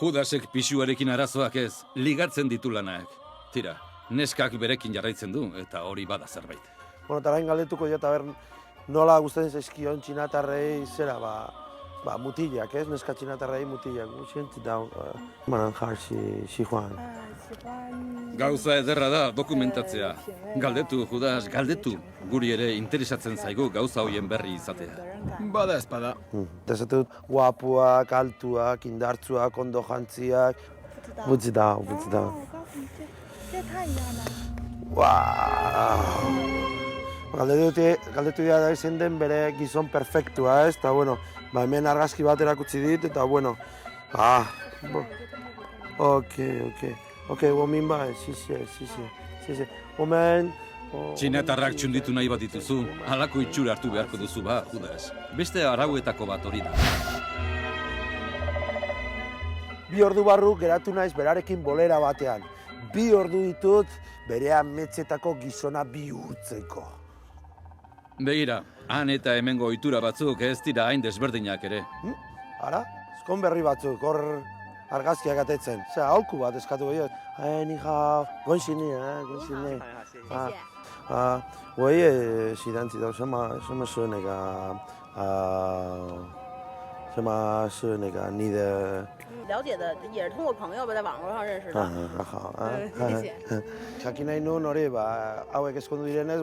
Judasek pisuarekin arazoak ez, ligatzen ditu lanak. Tira, neskak berekin jarraitzen du, eta hori bada zerbait. Bueno, eta orain galdetuko dira, eta nola gustatzen zaizkion txinatarrei zera, mutilak, ez? Neska txinatarrei mutilak. Gutxient, da, Maranjar, si Juan. Gauza ederra da dokumentatzea. Galdetu, Judas, galdetu. Guri ere interesatzen zaigu gauza hoien berri izatea. Bada ezpada. Eta esate dut, guapuak, altuak, indartzuak, ondo jantziak. Gutxi da. Galdetu dira da izan den bere gizon perfektua, ez? Eta, bueno, hemen argazki bat erakutsi dit, eta, bueno, Ok, women bai, sí. Women... Txinatarrak txunditu nahi bat dituzu, halako itxura hartu beharko duzu ba, Judas. Beste arauetako bat hori da. 2 ordu barru geratu naiz berarekin bolera batean. 2 ordu ditut bere ametsetako gizona bihurtzeko. Begira, han eta hemengo ohitura batzuk ez dira hain desberdinak ere. Ara? Ezkon berri batzuk, hor argazkiak atetzen. Aholku bat eskatu gehiago. Ni hao, goizini. Xi dantzi da, sema zuenega, nide... 了解的也是通过朋友吧，在网络上认识的。理解。Jakin nahi nuen hori, hauek ezkondu direnez,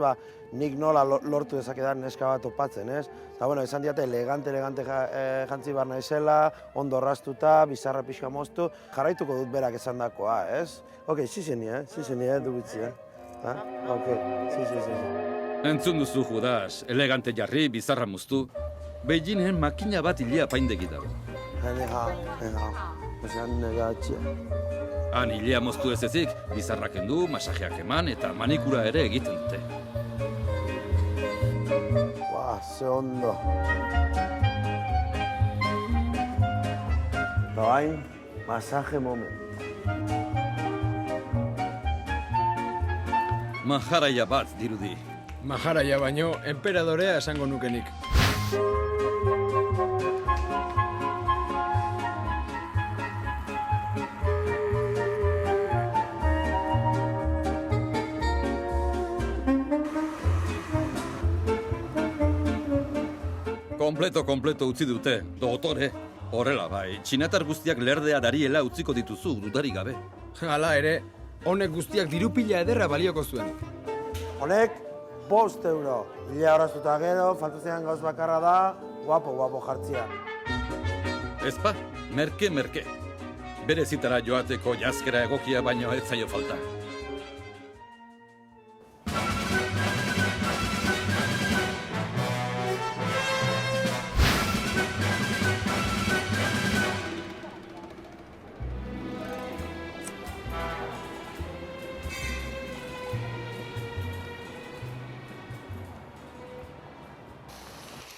nik nola lortu dezakedan neska bat topatzen, ez? Eta, bueno, esan diate elegante jantzi bar naizela, ondo orraztuta, bizarra pixka moztu, jarraituko dut berak esan dakoa, ez? Ok, zizeni, dugutzi, Ok, zizi. Entzun duzu, Judas, elegante jarri, bizarra moztu. Beijingen makina bat hilea paindegi dago. Han hilea moztu ez ezik, bizarrak endu, masajeak eman eta manikura ere egiten dute. Ze ondo. Bain, masaje moment. Maharaia bat dirudi. Maharaia baino, enperadorea esango nukenik. Kompleto utzi dute, dotore. Horrela bai, txinatar guztiak lerdea dariela utziko dituzu, dudarik gabe. Hala ere, honek guztiak dirupila ederra balioko zuen. Honek, 5 euro. 1000 horaztuta gero, faltazean gauz bakarra da, guapo jartzia. Ezpa, merke. Bere zitara joateko jazkera egokia baino ez zaio falta.